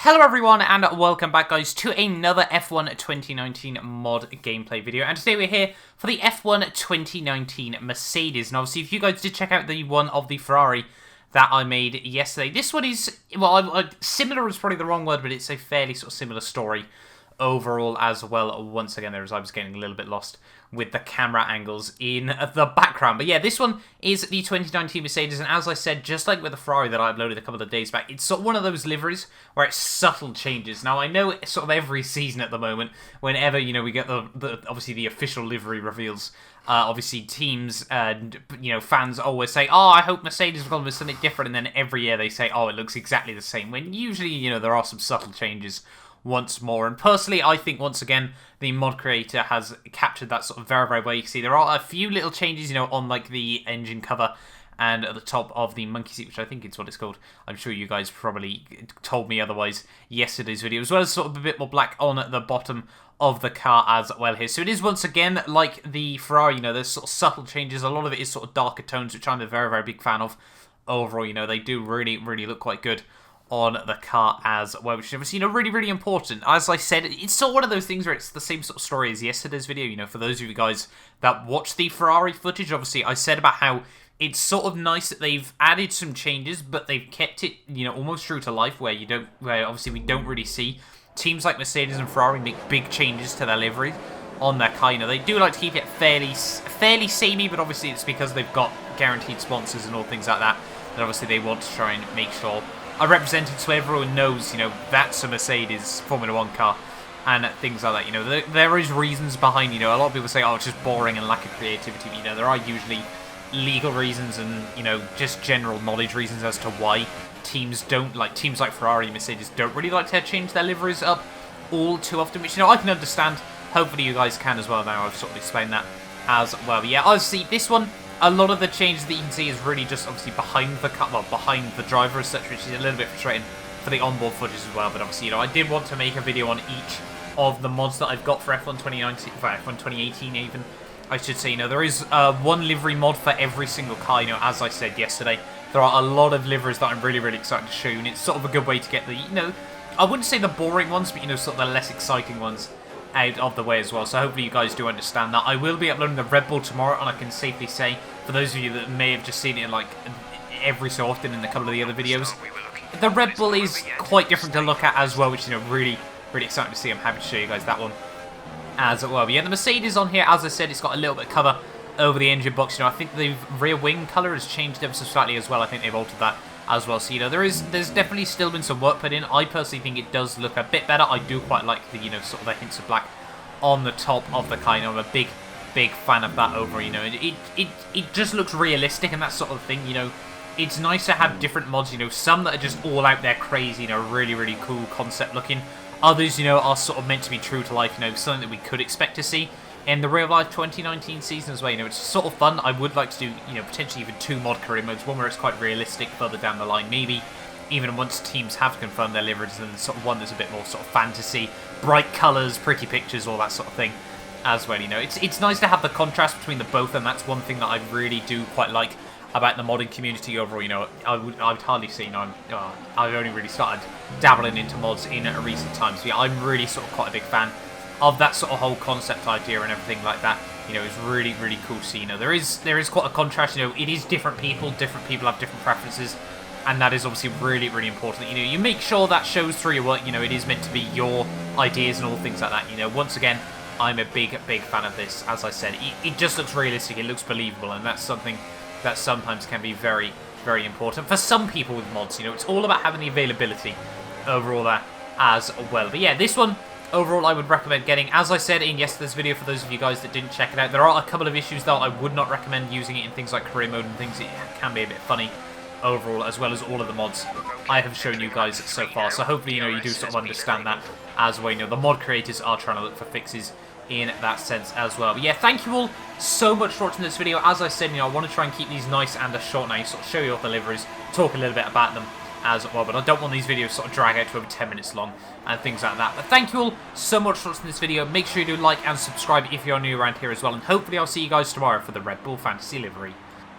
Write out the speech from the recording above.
Hello everyone and welcome back guys to another F1 2019 mod gameplay video, and today we're here for the F1 2019 Mercedes. And obviously if you guys did check out the one of the Ferrari that I made yesterday, this one is, well, similar is probably the wrong word, but it's a fairly sort of similar story overall as well. Once again, I was getting a little bit lost with the camera angles in the background. But yeah, this one is the 2019 Mercedes, and as I said, just like with the Ferrari that I uploaded a couple of days back, it's sort of one of those liveries where it's subtle changes. Now, I know sort of every season at the moment, whenever, you know, we get obviously the official livery reveals, obviously teams and, you know, fans always say, oh, I hope Mercedes is going to be something different, and then every year they say, oh, it looks exactly the same, when usually, you know, there are some subtle changes once more. And personally, I think once again the mod creator has captured that sort of very, very well. You can see there are a few little changes, you know, on like the engine cover and at the top of the monkey seat, which I think it's what it's called. I'm sure you guys probably told me otherwise yesterday's video, as well as sort of a bit more black on the bottom of the car as well here. So it is once again like the Ferrari, you know, there's sort of subtle changes. A lot of it is sort of darker tones, which I'm a very, very big fan of. Overall, you know, they do really, really look quite good on the car as well, which is, you know, really, really important. As I said, it's sort of one of those things where it's the same sort of story as yesterday's video. You know, for those of you guys that watched the Ferrari footage, obviously I said about how it's sort of nice that they've added some changes, but they've kept it, you know, almost true to life, where obviously we don't really see teams like Mercedes and Ferrari make big changes to their livery on their car. You know, they do like to keep it fairly samey, but obviously it's because they've got guaranteed sponsors and all things like that, and obviously they want to try and make sure are represented so everyone knows, you know, that's a Mercedes Formula 1 car and things like that. You know, there is reasons behind, you know, a lot of people say, oh, it's just boring and lack of creativity. But, you know, there are usually legal reasons and, you know, just general knowledge reasons as to why teams like Ferrari and Mercedes don't really like to change their liveries up all too often, which, you know, I can understand. Hopefully you guys can as well now. I've sort of explained that as well. But yeah, obviously this one, a lot of the changes that you can see is really just obviously behind the car, well, behind the driver as such, which is a little bit frustrating for the onboard footage as well. But obviously, you know, I did want to make a video on each of the mods that I've got for F1 2019, for F1 2018 even, I should say. You know, there is one livery mod for every single car. You know, as I said yesterday, there are a lot of liveries that I'm really, really excited to show you, and it's sort of a good way to get the, you know, I wouldn't say the boring ones, but, you know, sort of the less exciting ones out of the way as well. So hopefully you guys do understand that. I will be uploading the Red Bull tomorrow, and I can safely say, for those of you that may have just seen it like every so often in a couple of the other videos, the Red Bull is quite different to look at as well, which, you know, really, really exciting to see. I'm happy to show you guys that one as well. But yeah, the Mercedes on here, as I said, it's got a little bit of cover over the engine box. You know, I think the rear wing colour has changed ever so slightly as well. I think they've altered that as well. So, you know, there's definitely still been some work put in. I personally think it does look a bit better. I do quite like the, you know, sort of the hints of black on the top of the car. You know, I'm a big fan of that over, you know, it just looks realistic and that sort of thing. You know, it's nice to have different mods, you know, some that are just all out there crazy, you know, really, really cool concept looking. Others, you know, are sort of meant to be true to life, you know, something that we could expect to see in the real life 2019 season as well. You know, it's sort of fun. I would like to do, you know, potentially even 2 mod career modes, one where it's quite realistic further down the line, maybe even once teams have confirmed their liveries, and sort of one that's a bit more sort of fantasy, bright colours, pretty pictures, all that sort of thing as well. You know, it's nice to have the contrast between the both, and that's one thing that I really do quite like about the modding community overall. You know, I would hardly say, you know, I've only really started dabbling into mods in recent times. So yeah, I'm really sort of quite a big fan of that sort of whole concept idea and everything like that. You know, it's really, really cool to see. You know, there is quite a contrast. You know, it is different people have different preferences, and that is obviously really, really important. You know, you make sure that shows through your work. You know, it is meant to be your ideas and all things like that. You know, once again, I'm a big fan of this. As I said, it just looks realistic, it looks believable, and that's something that sometimes can be very, very important for some people with mods. You know, it's all about having the availability overall there as well. But yeah, this one, overall, I would recommend getting. As I said in yesterday's video, for those of you guys that didn't check it out, there are a couple of issues, though. I would not recommend using it in things like career mode and things. It can be a bit funny overall, as well as all of the mods I have shown you guys so far. So hopefully, you know, you do sort of understand that as well. You know, the mod creators are trying to look for fixes in that sense as well. But yeah, thank you all so much for watching this video. As I said, you know, I want to try and keep these nice and short now, sort of show you off the liveries, talk a little bit about them as well, but I don't want these videos sort of drag out to over 10 minutes long and things like that. But thank you all so much for watching this video. Make sure you do like and subscribe if you're new around here as well, and hopefully I'll see you guys tomorrow for the Red Bull Fantasy livery.